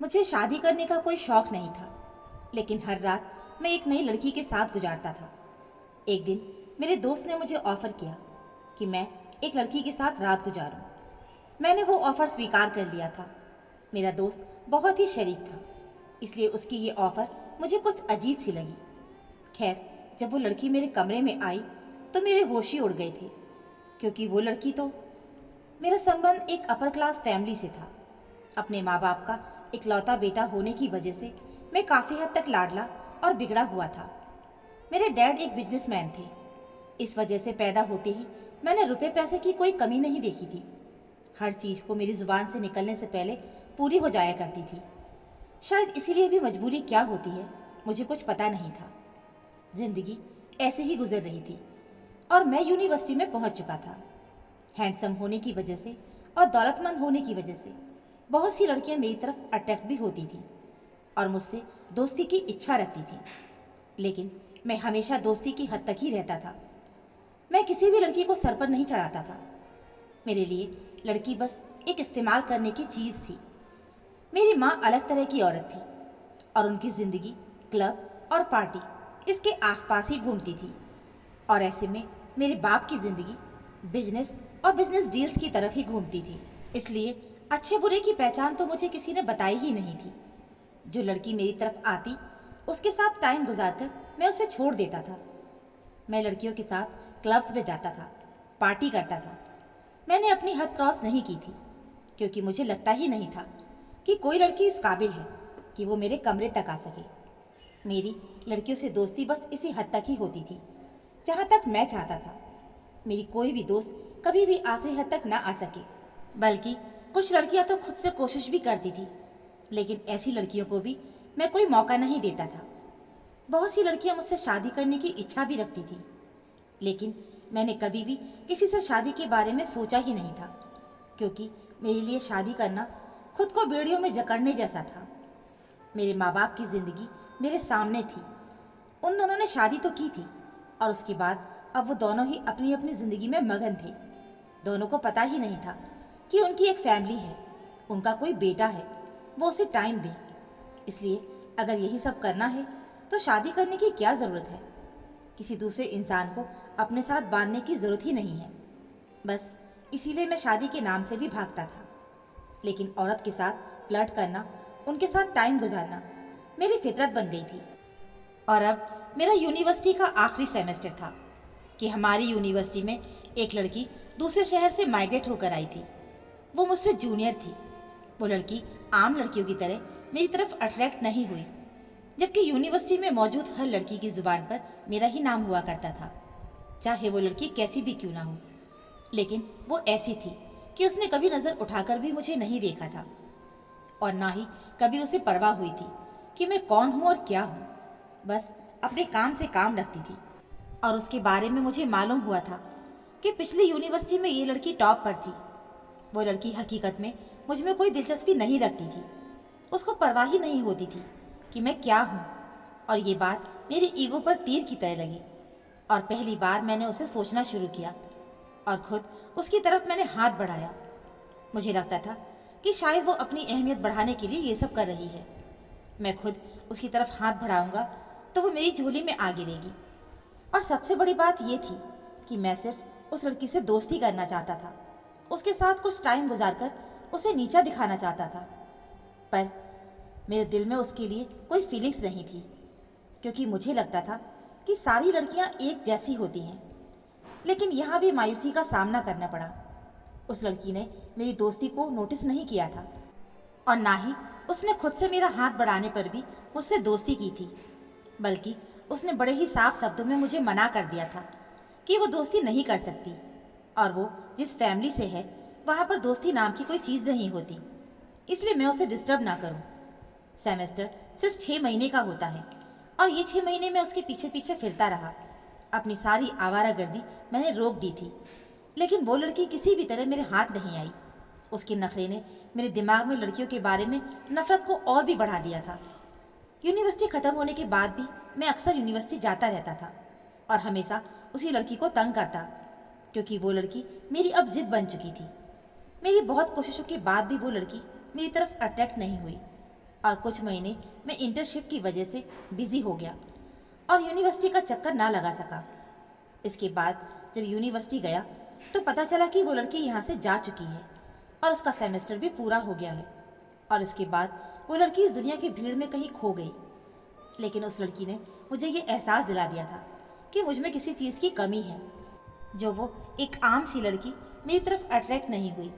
मुझे शादी करने का कोई शौक नहीं था, लेकिन हर रात मैं एक नई लड़की के साथ गुजारता था। एक दिन मेरे दोस्त ने मुझे ऑफर किया कि मैं एक लड़की के साथ रात गुजारूं। मैंने वो ऑफर स्वीकार कर लिया था। मेरा दोस्त बहुत ही शरीफ था, इसलिए उसकी ये ऑफर मुझे कुछ अजीब सी लगी। खैर, जब वो लड़की मेरे कमरे में आई तो मेरे होश ही उड़ गए थे, क्योंकि वो लड़की तो मेरा संबंध एक अपर क्लास फैमिली से था। अपने माँ बाप का इकलौता बेटा होने की वजह से मैं काफ़ी हद तक लाडला और बिगड़ा हुआ था। मेरे डैड एक बिजनेसमैन थे। इस वजह से पैदा होते ही मैंने रुपए पैसे की कोई कमी नहीं देखी थी। हर चीज़ को मेरी ज़ुबान से निकलने से पहले पूरी हो जाया करती थी। शायद इसीलिए भी मजबूरी क्या होती है मुझे कुछ पता नहीं था। जिंदगी ऐसे ही गुजर रही थी और मैं यूनिवर्सिटी में पहुंच चुका था। हैंडसम होने की वजह से और दौलतमंद होने की वजह से बहुत सी लड़कियां मेरी तरफ अट्रैक्ट भी होती थी और मुझसे दोस्ती की इच्छा रखती थी, लेकिन मैं हमेशा दोस्ती की हद तक ही रहता था। मैं किसी भी लड़की को सर पर नहीं चढ़ाता था। मेरे लिए लड़की बस एक इस्तेमाल करने की चीज़ थी। मेरी माँ अलग तरह की औरत थी और उनकी ज़िंदगी क्लब और पार्टी इसके आसपास ही घूमती थी, और ऐसे में मेरे बाप की ज़िंदगी बिजनेस और बिजनेस डील्स की तरफ ही घूमती थी। इसलिए अच्छे बुरे की पहचान तो मुझे किसी ने बताई ही नहीं थी। जो लड़की मेरी तरफ आती उसके साथ टाइम गुजारकर मैं उसे छोड़ देता था। मैं लड़कियों के साथ क्लब्स में जाता था, पार्टी करता था। मैंने अपनी हद क्रॉस नहीं की थी, क्योंकि मुझे लगता ही नहीं था कि कोई लड़की इस काबिल है कि वो मेरे कमरे तक आ सके। मेरी लड़कियों से दोस्ती बस इसी हद तक ही होती थी जहाँ तक मैं चाहता था। मेरी कोई भी दोस्त कभी भी आखिरी हद तक ना आ सके। बल्कि कुछ लड़कियां तो खुद से कोशिश भी करती थी, लेकिन ऐसी लड़कियों को भी मैं कोई मौका नहीं देता था। बहुत सी लड़कियां मुझसे शादी करने की इच्छा भी रखती थी, लेकिन मैंने कभी भी किसी से शादी के बारे में सोचा ही नहीं था, क्योंकि मेरे लिए शादी करना खुद को बेड़ियों में जकड़ने जैसा था। मेरे माँ बाप की ज़िंदगी मेरे सामने थी। उन दोनों ने शादी तो की थी और उसके बाद अब वो दोनों ही अपनी अपनी ज़िंदगी में मगन थे। दोनों को पता ही नहीं था कि उनकी एक फैमिली है, उनका कोई बेटा है, वो उसे टाइम दे। इसलिए अगर यही सब करना है तो शादी करने की क्या ज़रूरत है। किसी दूसरे इंसान को अपने साथ बांधने की ज़रूरत ही नहीं है। बस इसीलिए मैं शादी के नाम से भी भागता था। लेकिन औरत के साथ फ्लर्ट करना, उनके साथ टाइम गुजारना मेरी फितरत बन गई थी। और अब मेरा यूनिवर्सिटी का आखिरी सेमेस्टर था कि हमारी यूनिवर्सिटी में एक लड़की दूसरे शहर से माइग्रेट होकर आई थी। वो मुझसे जूनियर थी। वो लड़की आम लड़कियों की तरह मेरी तरफ अट्रैक्ट नहीं हुई, जबकि यूनिवर्सिटी में मौजूद हर लड़की की ज़ुबान पर मेरा ही नाम हुआ करता था, चाहे वो लड़की कैसी भी क्यों ना हो। लेकिन वो ऐसी थी कि उसने कभी नज़र उठाकर भी मुझे नहीं देखा था, और ना ही कभी उसे परवाह हुई थी कि मैं कौन हूँ और क्या हूँ। बस अपने काम से काम रखती थी। और उसके बारे में मुझे मालूम हुआ था कि पिछली यूनिवर्सिटी में ये लड़की टॉप पर थी। वो लड़की हकीकत में मुझ में कोई दिलचस्पी नहीं रखती थी। उसको परवाह ही नहीं होती थी कि मैं क्या हूँ, और ये बात मेरी ईगो पर तीर की तरह लगी। और पहली बार मैंने उसे सोचना शुरू किया और खुद उसकी तरफ मैंने हाथ बढ़ाया। मुझे लगता था कि शायद वो अपनी अहमियत बढ़ाने के लिए ये सब कर रही है। मैं खुद उसकी तरफ हाथ बढ़ाऊंगा तो वो मेरी झोली में आ गिरेगी। और सबसे बड़ी बात ये थी कि मैं सिर्फ उस लड़की से दोस्ती करना चाहता था, उसके साथ कुछ टाइम गुजारकर उसे नीचा दिखाना चाहता था। पर मेरे दिल में उसके लिए कोई फीलिंग्स नहीं थी, क्योंकि मुझे लगता था कि सारी लड़कियां एक जैसी होती हैं। लेकिन यहाँ भी मायूसी का सामना करना पड़ा। उस लड़की ने मेरी दोस्ती को नोटिस नहीं किया था, और ना ही उसने खुद से मेरा हाथ बढ़ाने पर भी मुझसे दोस्ती की थी, बल्कि उसने बड़े ही साफ शब्दों में मुझे मना कर दिया था कि वो दोस्ती नहीं कर सकती, और वो जिस फैमिली से है वहाँ पर दोस्ती नाम की कोई चीज़ नहीं होती, इसलिए मैं उसे डिस्टर्ब ना करूँ। सेमेस्टर सिर्फ 6 महीने का होता है, और ये 6 महीने में उसके पीछे पीछे फिरता रहा। अपनी सारी आवारागर्दी मैंने रोक दी थी, लेकिन वो लड़की किसी भी तरह मेरे हाथ नहीं आई। उसके नखरे ने मेरे दिमाग में लड़कियों के बारे में नफरत को और भी बढ़ा दिया था। यूनिवर्सिटी ख़त्म होने के बाद भी मैं अक्सर यूनिवर्सिटी जाता रहता था और हमेशा उसी लड़की को तंग करता, क्योंकि वो लड़की मेरी अब जिद बन चुकी थी। मेरी बहुत कोशिशों के बाद भी वो लड़की मेरी तरफ अट्रैक्ट नहीं हुई। और कुछ महीने मैं इंटर्नशिप की वजह से बिजी हो गया और यूनिवर्सिटी का चक्कर ना लगा सका। इसके बाद जब यूनिवर्सिटी गया तो पता चला कि वो लड़की यहाँ से जा चुकी है और उसका सेमेस्टर भी पूरा हो गया है। और इसके बाद वो लड़की इस दुनिया की भीड़ में कहीं खो गई। लेकिन उस लड़की ने मुझे ये एहसास दिला दिया था कि मुझ में किसी चीज़ की कमी है, जो वो एक आम सी लड़की मेरी तरफ अट्रैक्ट नहीं हुई।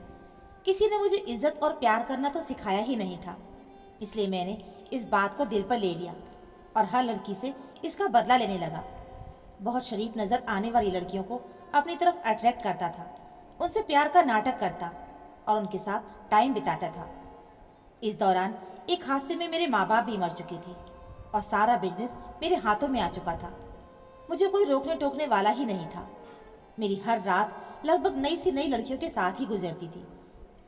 किसी ने मुझे इज्जत और प्यार करना तो सिखाया ही नहीं था, इसलिए मैंने इस बात को दिल पर ले लिया और हर लड़की से इसका बदला लेने लगा। बहुत शरीफ नज़र आने वाली लड़कियों को अपनी तरफ अट्रैक्ट करता था, उनसे प्यार का नाटक करता और उनके साथ टाइम बिताता था। इस दौरान एक हादसे में मेरे माँ बाप भी मर चुके थे और सारा बिजनेस मेरे हाथों में आ चुका था। मुझे कोई रोकने टोकने वाला ही नहीं था। मेरी हर रात लगभग नई से नई लड़कियों के साथ ही गुजरती थी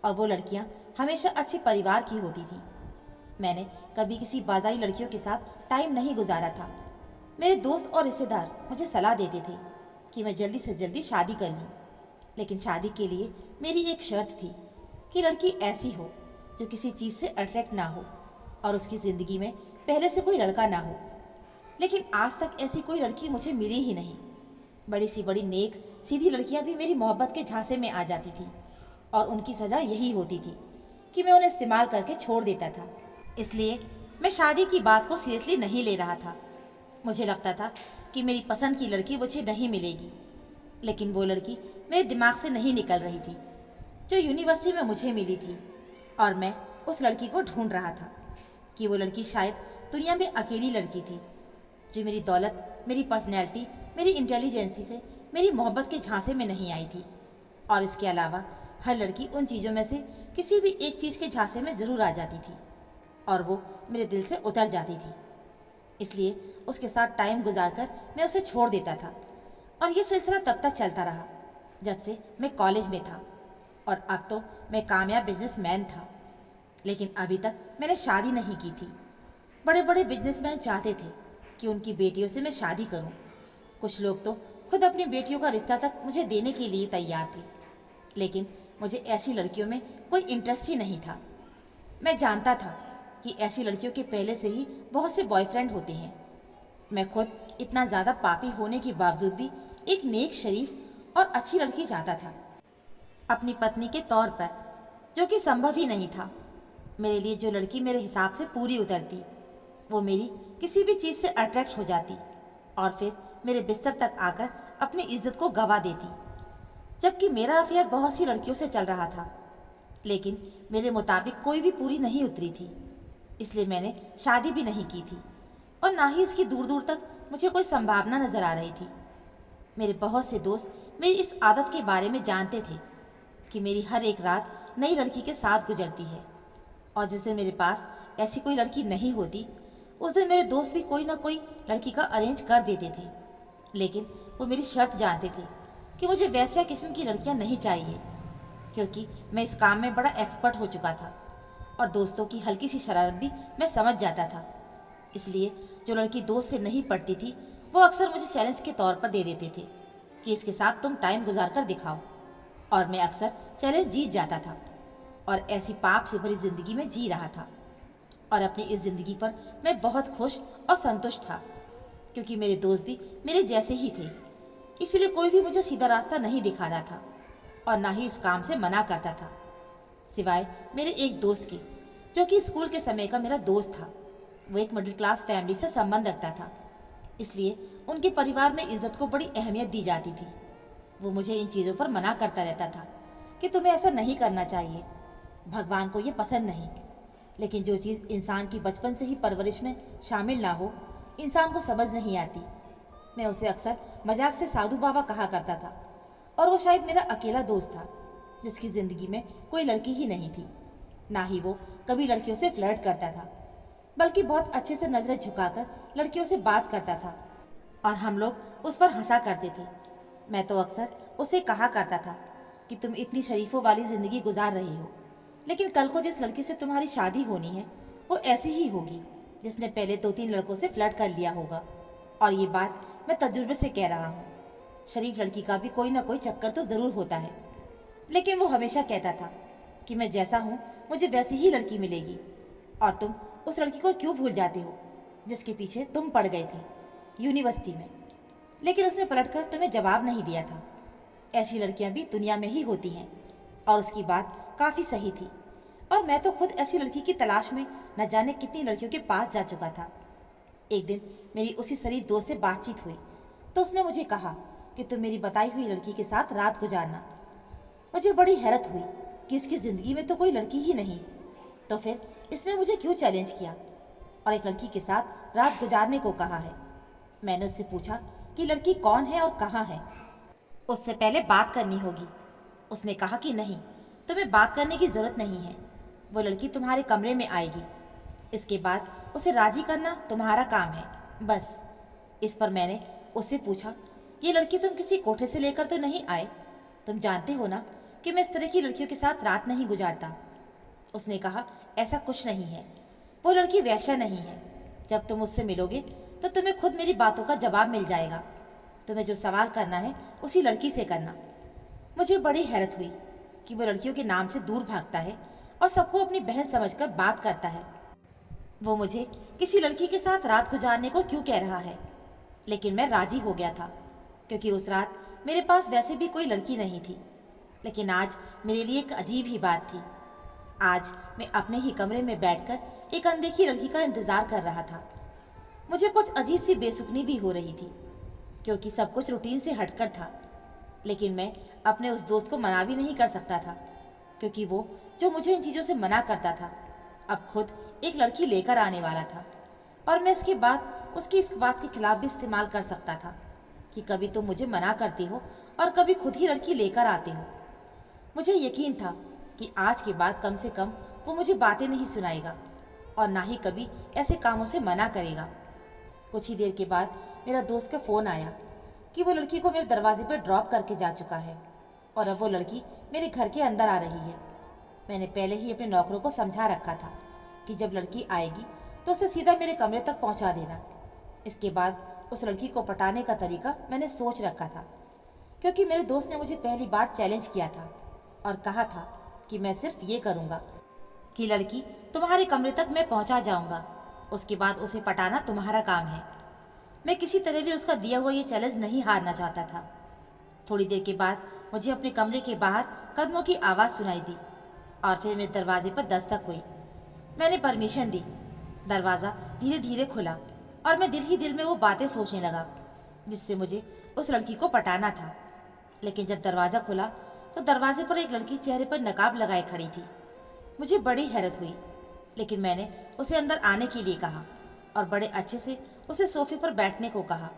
और वो लड़कियां हमेशा अच्छे परिवार की होती थी। मैंने कभी किसी बाजारी लड़कियों के साथ टाइम नहीं गुजारा था। मेरे दोस्त और रिश्तेदार मुझे सलाह देते थे कि मैं जल्दी से जल्दी शादी कर लूँ, लेकिन शादी के लिए मेरी एक शर्त थी कि लड़की ऐसी हो जो किसी चीज़ से अट्रैक्ट ना हो और उसकी ज़िंदगी में पहले से कोई लड़का ना हो। लेकिन आज तक ऐसी कोई लड़की मुझे मिली ही नहीं। बड़ी सी बड़ी नेक सीधी लड़कियां भी मेरी मोहब्बत के झांसे में आ जाती थी और उनकी सज़ा यही होती थी कि मैं उन्हें इस्तेमाल करके छोड़ देता था। इसलिए मैं शादी की बात को सीरियसली नहीं ले रहा था। मुझे लगता था कि मेरी पसंद की लड़की मुझे नहीं मिलेगी, लेकिन वो लड़की मेरे दिमाग से नहीं निकल रही थी जो यूनिवर्सिटी में मुझे मिली थी। और मैं उस लड़की को ढूंढ रहा था कि वो लड़की शायद दुनिया में अकेली लड़की थी जो मेरी दौलत, मेरी पर्सनैलिटी, मेरी इंटेलिजेंसी से मेरी मोहब्बत के झांसे में नहीं आई थी। और इसके अलावा हर लड़की उन चीज़ों में से किसी भी एक चीज़ के झांसे में ज़रूर आ जाती थी और वो मेरे दिल से उतर जाती थी। इसलिए उसके साथ टाइम गुजारकर मैं उसे छोड़ देता था और ये सिलसिला तब तक चलता रहा जब से मैं कॉलेज में था और अब तो मैं कामयाब बिजनेसमैन था। लेकिन अभी तक मैंने शादी नहीं की थी। बड़े बड़े बिजनेसमैन चाहते थे कि उनकी बेटियों से मैं शादी करूं। कुछ लोग तो खुद अपनी बेटियों का रिश्ता तक मुझे देने के लिए तैयार थे, लेकिन मुझे ऐसी लड़कियों में कोई इंटरेस्ट ही नहीं था। मैं जानता था कि ऐसी लड़कियों के पहले से ही बहुत से बॉयफ्रेंड होते हैं। मैं खुद इतना ज़्यादा पापी होने के बावजूद भी एक नेक, शरीफ और अच्छी लड़की चाहता था अपनी पत्नी के तौर पर, जो कि संभव ही नहीं था। मेरे लिए जो लड़की मेरे हिसाब से पूरी उतरती, वो मेरी किसी भी चीज़ से अट्रैक्ट हो जाती और फिर मेरे बिस्तर तक आकर अपनी इज्जत को गवा देती। जबकि मेरा अफेयर बहुत सी लड़कियों से चल रहा था, लेकिन मेरे मुताबिक कोई भी पूरी नहीं उतरी थी। इसलिए मैंने शादी भी नहीं की थी और ना ही इसकी दूर दूर तक मुझे कोई संभावना नजर आ रही थी। मेरे बहुत से दोस्त मेरी इस आदत के बारे में जानते थे कि मेरी हर एक रात नई लड़की के साथ गुजरती है और जिस दिन मेरे पास ऐसी कोई लड़की नहीं होती, उस दिन मेरे दोस्त भी कोई ना कोई लड़की का अरेंज कर देते थे। लेकिन वो मेरी शर्त जानते थे कि मुझे वैसा किस्म की लड़कियां नहीं चाहिए, क्योंकि मैं इस काम में बड़ा एक्सपर्ट हो चुका था और दोस्तों की हल्की सी शरारत भी मैं समझ जाता था। इसलिए जो लड़की दोस्त से नहीं पड़ती थी, वो अक्सर मुझे चैलेंज के तौर पर दे देते थे कि इसके साथ तुम टाइम गुजार कर दिखाओ, और मैं अक्सर चैलेंज जीत जाता था और ऐसी पाप से भरी जिंदगी में जी रहा था। और अपनी इस जिंदगी पर मैं बहुत खुश और संतुष्ट था, क्योंकि मेरे दोस्त भी मेरे जैसे ही थे। इसलिए कोई भी मुझे सीधा रास्ता नहीं दिखाता था और ना ही इस काम से मना करता था, सिवाय मेरे एक दोस्त के, जो कि स्कूल के समय का मेरा दोस्त था। वो एक मिडिल क्लास फैमिली से संबंध रखता था, इसलिए उनके परिवार में इज्जत को बड़ी अहमियत दी जाती थी। वो मुझे इन चीज़ों पर मना करता रहता था कि तुम्हें ऐसा नहीं करना चाहिए, भगवान को ये पसंद नहीं। लेकिन जो चीज़ इंसान की बचपन से ही परवरिश में शामिल ना हो, इंसान को समझ नहीं आती। मैं उसे अक्सर मजाक से साधु बाबा कहा करता था और वो शायद मेरा अकेला दोस्त था जिसकी ज़िंदगी में कोई लड़की ही नहीं थी। ना ही वो कभी लड़कियों से फ्लर्ट करता था, बल्कि बहुत अच्छे से नज़रें झुकाकर लड़कियों से बात करता था और हम लोग उस पर हंसा करते थे। मैं तो अक्सर उसे कहा करता था कि तुम इतनी शरीफों वाली ज़िंदगी गुजार रही हो, लेकिन कल को जिस लड़की से तुम्हारी शादी होनी है वो ऐसी ही होगी जिसने पहले 2-3 लड़कों से फ्लर्ट कर लिया होगा। और ये बात मैं तजुर्बे से कह रहा हूँ। शरीफ लड़की का भी कोई ना कोई चक्कर तो ज़रूर होता है, लेकिन वो हमेशा कहता था कि मैं जैसा हूँ मुझे वैसी ही लड़की मिलेगी और तुम उस लड़की को क्यों भूल जाते हो जिसके पीछे तुम पड़ गए थे यूनिवर्सिटी में। लेकिन उसने पलटकर तुम्हें जवाब नहीं दिया था। ऐसी लड़कियां भी दुनिया में ही होती हैं। और उसकी बात काफ़ी सही थी। और मैं तो खुद ऐसी लड़की की तलाश में न जाने कितनी लड़कियों के पास जा चुका था। एक दिन मेरी उसी शरीफ दोस्त से बातचीत हुई तो उसने मुझे कहा कि तुम मेरी बताई हुई लड़की के साथ रात गुजारना। मुझे बड़ी हैरत हुई कि इसकी ज़िंदगी में तो कोई लड़की ही नहीं, तो फिर इसने मुझे क्यों चैलेंज किया और एक लड़की के साथ रात गुजारने को कहा है। मैंने उससे पूछा कि लड़की कौन है और कहाँ है। उससे पहले बात करनी होगी। उसने कहा कि नहीं, तुम्हें बात करने की ज़रूरत नहीं है। वो लड़की तुम्हारे कमरे में आएगी, इसके बाद उसे राजी करना तुम्हारा काम है, बस। इस पर मैंने उससे पूछा, ये लड़की तुम किसी कोठे से लेकर तो नहीं आए? तुम जानते हो ना कि मैं इस तरह की लड़कियों के साथ रात नहीं गुजारता। उसने कहा, ऐसा कुछ नहीं है, वो लड़की वैश्या नहीं है। जब तुम उससे मिलोगे तो तुम्हें खुद मेरी बातों का जवाब मिल जाएगा। तुम्हें जो सवाल करना है उसी लड़की से करना। मुझे बड़ी हैरत हुई कि वो लड़कियों के नाम से दूर भागता है और सबको अपनी बहन समझकर बात करता है। वो मुझे किसी लड़की के साथ रात गुजारने को क्यों कह रहा है, लेकिन मैं राजी हो गया था क्योंकि उस रात मेरे पास वैसे भी कोई लड़की नहीं थी। लेकिन आज मेरे लिए एक अजीब ही बात थी। आज मैं अपने ही कमरे में बैठकर एक अनदेखी लड़की का इंतजार कर रहा था। मुझे कुछ अजीब सी बेसुकनी भी हो रही थी क्योंकि सब कुछ रूटीन से हटकर था। लेकिन मैं अपने उस दोस्त को मना भी नहीं कर सकता था क्योंकि वो जो मुझे इन चीज़ों से मना करता था अब खुद एक लड़की लेकर आने वाला था। और मैं इसके बाद उसकी इस बात के खिलाफ भी इस्तेमाल कर सकता था कि कभी तुम मुझे मना करते हो और कभी खुद ही लड़की लेकर आते हो। मुझे यकीन था कि आज के बाद कम से कम वो मुझे बातें नहीं सुनाएगा और ना ही कभी ऐसे कामों से मना करेगा। कुछ ही देर के बाद मेरा दोस्त का फ़ोन आया कि वो लड़की को मेरे दरवाजे पर ड्रॉप करके जा चुका है और अब वो लड़की मेरे घर के अंदर आ रही है। मैंने पहले ही अपने नौकरों को समझा रखा था कि जब लड़की आएगी तो उसे सीधा मेरे कमरे तक पहुंचा देना। इसके बाद उस लड़की को पटाने का तरीका मैंने सोच रखा था क्योंकि मेरे दोस्त ने मुझे पहली बार चैलेंज किया था और कहा था कि मैं सिर्फ ये करूँगा कि लड़की तुम्हारे कमरे तक मैं पहुँचा जाऊँगा, उसके बाद उसे पटाना तुम्हारा काम है। मैं किसी तरह भी उसका दिया हुआ ये चैलेंज नहीं हारना चाहता था। थोड़ी देर के बाद मुझे अपने कमरे के बाहर कदमों की आवाज़ सुनाई दी और फिर मेरे दरवाजे पर दस्तक हुई। मैंने परमिशन दी। दरवाज़ा धीरे धीरे खुला और मैं दिल ही दिल में वो बातें सोचने लगा जिससे मुझे उस लड़की को पटाना था। लेकिन जब दरवाज़ा खुला तो दरवाजे पर एक लड़की चेहरे पर नकाब लगाए खड़ी थी। मुझे बड़ी हैरत हुई, लेकिन मैंने उसे अंदर आने के लिए कहा और बड़े अच्छे से उसे सोफे पर बैठने को कहा।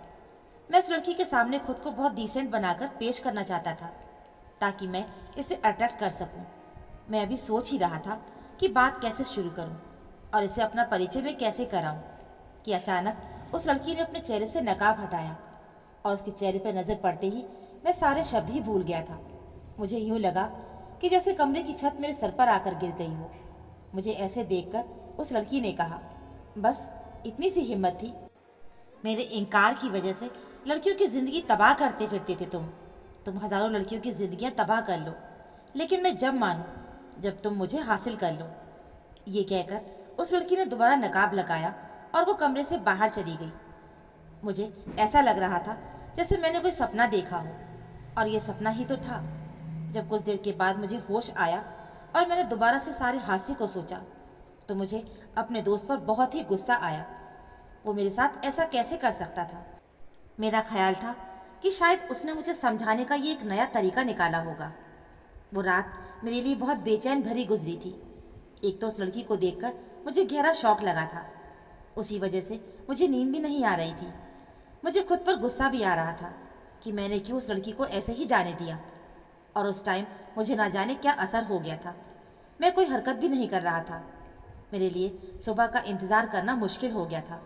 मैं उस लड़की के सामने खुद को बहुत डिसेंट बनाकर पेश करना चाहता था ताकि मैं इसे अट्रैक्ट कर सकूं। मैं अभी सोच ही रहा था कि बात कैसे शुरू करूं और इसे अपना परिचय में कैसे कराऊं कि अचानक उस लड़की ने अपने चेहरे से नकाब हटाया और उसके चेहरे पर नज़र पड़ते ही मैं सारे शब्द ही भूल गया था। मुझे यूँ लगा कि जैसे कमरे की छत मेरे सर पर आकर गिर गई हो। मुझे ऐसे देखकर उस लड़की ने कहा, बस इतनी सी हिम्मत थी? मेरे इनकार की वजह से लड़कियों की ज़िंदगी तबाह करते फिरते थे तुम हज़ारों लड़कियों की ज़िंदगियाँ तबाह कर लो, लेकिन मैं जब मानूं जब तुम मुझे हासिल कर लो। ये कहकर उस लड़की ने दोबारा नकाब लगाया और वो कमरे से बाहर चली गई। मुझे ऐसा लग रहा था जैसे मैंने कोई सपना देखा हो, और ये सपना ही तो था। जब कुछ देर के बाद मुझे होश आया और मैंने दोबारा से सारे हादसे को सोचा तो मुझे अपने दोस्त पर बहुत ही गुस्सा आया। वो मेरे साथ ऐसा कैसे कर सकता था? मेरा ख्याल था कि शायद उसने मुझे समझाने का ये एक नया तरीका निकाला होगा। वो रात मेरे लिए बहुत बेचैन भरी गुजरी थी। एक तो उस लड़की को देखकर मुझे गहरा शौक लगा था, उसी वजह से मुझे नींद भी नहीं आ रही थी। मुझे खुद पर गुस्सा भी आ रहा था कि मैंने क्यों उस लड़की को ऐसे ही जाने दिया, और उस टाइम मुझे ना जाने क्या असर हो गया था। मैं कोई हरकत भी नहीं कर रहा था। मेरे लिए सुबह का इंतज़ार करना मुश्किल हो गया था,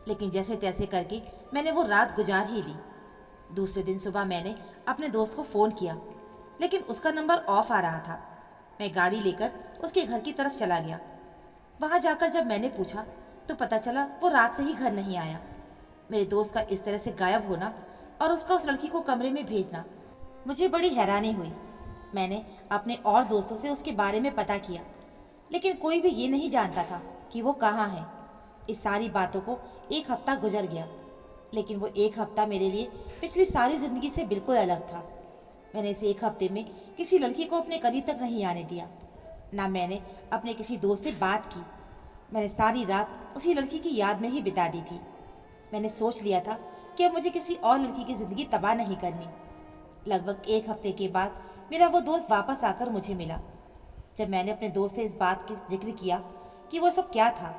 लेकिन जैसे तैसे करके मैंने वो रात गुजार ही ली। दूसरे दिन सुबह मैंने अपने दोस्त को फ़ोन किया, लेकिन उसका नंबर ऑफ आ रहा था। मैं गाड़ी लेकर उसके घर की तरफ चला गया। वहाँ जाकर जब मैंने पूछा तो पता चला वो रात से ही घर नहीं आया। मेरे दोस्त का इस तरह से गायब होना और उसका उस लड़की को कमरे में भेजना, मुझे बड़ी हैरानी हुई। मैंने अपने और दोस्तों से उसके बारे में पता किया, लेकिन कोई भी ये नहीं जानता था कि वो कहाँ है। इस सारी बातों को एक हफ्ता गुजर गया, लेकिन वो एक हफ्ता मेरे लिए पिछली सारी ज़िंदगी से बिल्कुल अलग था। मैंने इस एक हफ्ते में किसी लड़की को अपने करीब तक नहीं आने दिया, ना मैंने अपने किसी दोस्त से बात की। मैंने सारी रात उसी लड़की की याद में ही बिता दी थी। मैंने सोच लिया था कि अब मुझे किसी और लड़की की ज़िंदगी तबाह नहीं करनी। लगभग एक हफ्ते के बाद मेरा वो दोस्त वापस आकर मुझे मिला। जब मैंने अपने दोस्त से इस बात का जिक्र किया कि वो सब क्या था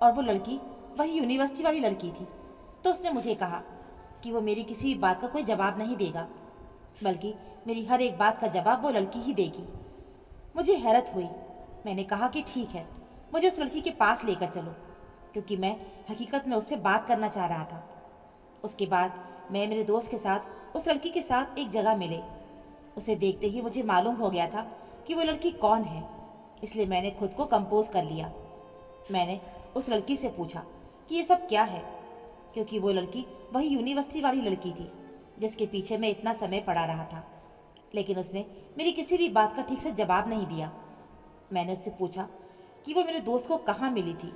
और वो लड़की वही यूनिवर्सिटी वाली लड़की थी, तो उसने मुझे कहा कि वो मेरी किसी भी बात का कोई जवाब नहीं देगा, बल्कि मेरी हर एक बात का जवाब वो लड़की ही देगी। मुझे हैरत हुई। मैंने कहा कि ठीक है, मुझे उस लड़की के पास लेकर चलो, क्योंकि मैं हकीकत में उससे बात करना चाह रहा था। उसके बाद मैं मेरे दोस्त के साथ उस लड़की के साथ एक जगह मिले। उसे देखते ही मुझे मालूम हो गया था कि वो लड़की कौन है, इसलिए मैंने खुद को कंपोज कर लिया। मैंने उस लड़की से पूछा कि ये सब क्या है, क्योंकि वो लड़की वही यूनिवर्सिटी वाली लड़की थी जिसके पीछे मैं इतना समय पड़ा रहा था। लेकिन उसने मेरी किसी भी बात का ठीक से जवाब नहीं दिया। मैंने उससे पूछा कि वो मेरे दोस्त को कहाँ मिली थी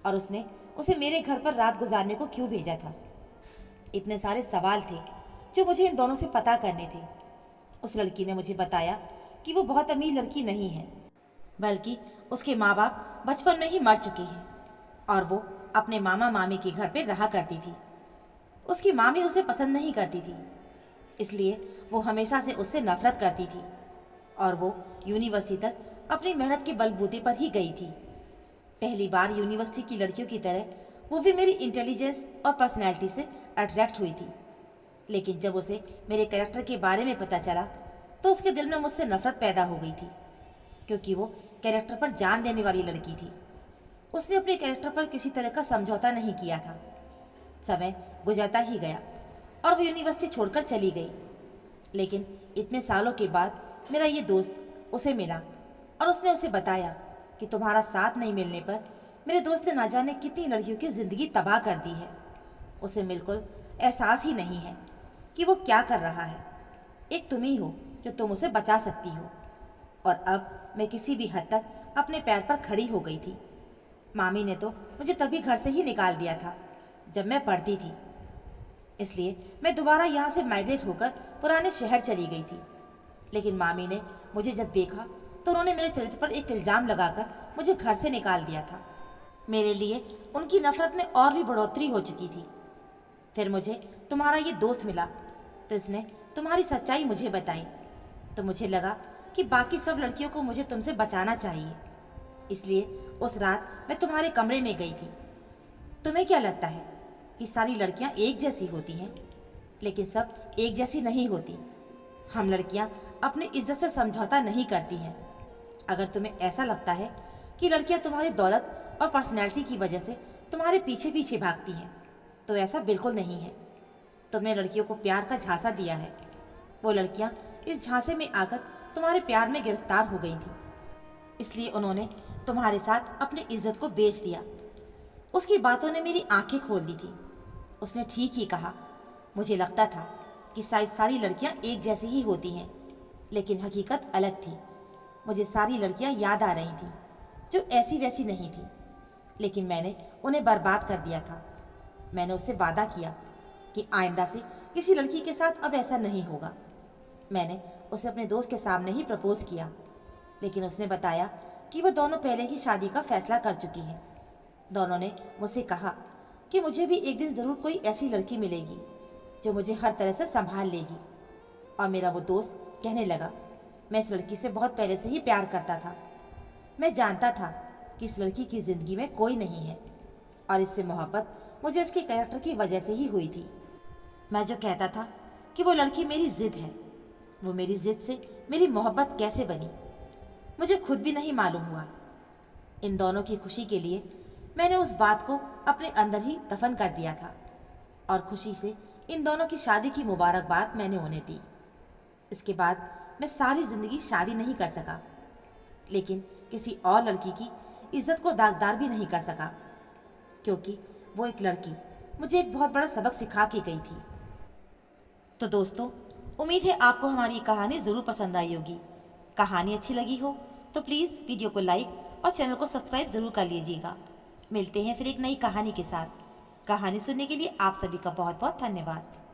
और उसने उसे मेरे घर पर रात गुजारने को क्यों भेजा था। इतने सारे सवाल थे जो मुझे इन दोनों से पता करने थे। उस लड़की ने मुझे बताया कि वो बहुत अमीर लड़की नहीं है, बल्कि उसके माँ बाप बचपन में ही मर चुके हैं और वो अपने मामा मामी के घर पे रहा करती थी। उसकी मामी उसे पसंद नहीं करती थी, इसलिए वो हमेशा से उससे नफरत करती थी और वो यूनिवर्सिटी तक अपनी मेहनत के बलबूते पर ही गई थी। पहली बार यूनिवर्सिटी की लड़कियों की तरह वो भी मेरी इंटेलिजेंस और पर्सनैलिटी से अट्रैक्ट हुई थी। लेकिन जब उसे मेरे कैरेक्टर के बारे में पता चला तो उसके दिल में मुझसे नफरत पैदा हो गई थी, क्योंकि वो कैरेक्टर पर जान देने वाली लड़की थी। उसने अपने कैरेक्टर पर किसी तरह का समझौता नहीं किया था। समय गुजरता ही गया और वो यूनिवर्सिटी छोड़कर चली गई। लेकिन इतने सालों के बाद मेरा ये दोस्त उसे मिला और उसने उसे बताया कि तुम्हारा साथ नहीं मिलने पर मेरे दोस्त ने ना जाने कितनी लड़कियों की ज़िंदगी तबाह कर दी है। उसे बिल्कुल एहसास ही नहीं है कि वो क्या कर रहा है। एक तुम ही हो जो तुम उसे बचा सकती हो। और अब मैं किसी भी हद तक अपने पैर पर खड़ी हो गई थी। मामी ने तो मुझे तभी घर से ही निकाल दिया था जब मैं पढ़ती थी, इसलिए मैं दोबारा यहाँ से माइग्रेट होकर पुराने शहर चली गई थी। लेकिन मामी ने मुझे जब देखा तो उन्होंने मेरे चरित्र पर एक इल्ज़ाम लगाकर मुझे घर से निकाल दिया था। मेरे लिए उनकी नफरत में और भी बढ़ोतरी हो चुकी थी। फिर मुझे तुम्हारा ये दोस्त मिला तो इसने तुम्हारी सच्चाई मुझे बताई, तो मुझे लगा कि बाकी सब लड़कियों को मुझे तुमसे बचाना चाहिए। इसलिए उस रात मैं तुम्हारे कमरे में गई थी। तुम्हें क्या लगता है कि सारी लड़कियां एक जैसी होती हैं? लेकिन सब एक जैसी नहीं होती। हम लड़कियां अपनी इज्जत से समझौता नहीं करती हैं। अगर तुम्हें ऐसा लगता है कि लड़कियां तुम्हारी दौलत और पर्सनैलिटी की वजह से तुम्हारे पीछे पीछे भागती हैं, तो ऐसा बिल्कुल नहीं है। तुमने लड़कियों को प्यार का झांसा दिया है। वो लड़कियां इस झांसे में आकर तुम्हारे प्यार में गिरफ्तार हो गई थीं, इसलिए उन्होंने तुम्हारे साथ अपनी इज्जत को बेच दिया। उसकी बातों ने मेरी आंखें खोल दी थी। उसने ठीक ही कहा। मुझे लगता था कि शायद सारी लड़कियां एक जैसी ही होती हैं, लेकिन हकीकत अलग थी। मुझे सारी लड़कियां याद आ रही थीं जो ऐसी वैसी नहीं थी, लेकिन मैंने उन्हें बर्बाद कर दिया था। मैंने उससे वादा किया कि आइंदा से किसी लड़की के साथ अब ऐसा नहीं होगा। मैंने उसे अपने दोस्त के सामने ही प्रपोज किया, लेकिन उसने बताया कि वो दोनों पहले ही शादी का फैसला कर चुकी हैं। दोनों ने मुझसे कहा कि मुझे भी एक दिन ज़रूर कोई ऐसी लड़की मिलेगी जो मुझे हर तरह से संभाल लेगी। और मेरा वो दोस्त कहने लगा, मैं इस लड़की से बहुत पहले से ही प्यार करता था। मैं जानता था कि इस लड़की की ज़िंदगी में कोई नहीं है और इससे मोहब्बत मुझे इसके कैरेक्टर की वजह से ही हुई थी। मैं जो कहता था कि वो लड़की मेरी ज़िद है, वो मेरी ज़िद से मेरी मोहब्बत कैसे बनी, मुझे खुद भी नहीं मालूम हुआ। इन दोनों की खुशी के लिए मैंने उस बात को अपने अंदर ही दफन कर दिया था और खुशी से इन दोनों की शादी की मुबारकबाद मैंने उन्हें दी। इसके बाद मैं सारी ज़िंदगी शादी नहीं कर सका, लेकिन किसी और लड़की की इज्जत को दागदार भी नहीं कर सका, क्योंकि वो एक लड़की मुझे एक बहुत बड़ा सबक सिखा के गई थी। तो दोस्तों, उम्मीद है आपको हमारी ये कहानी ज़रूर पसंद आई होगी। कहानी अच्छी लगी हो तो प्लीज़ वीडियो को लाइक और चैनल को सब्सक्राइब ज़रूर कर लीजिएगा। मिलते हैं फिर एक नई कहानी के साथ। कहानी सुनने के लिए आप सभी का बहुत बहुत धन्यवाद।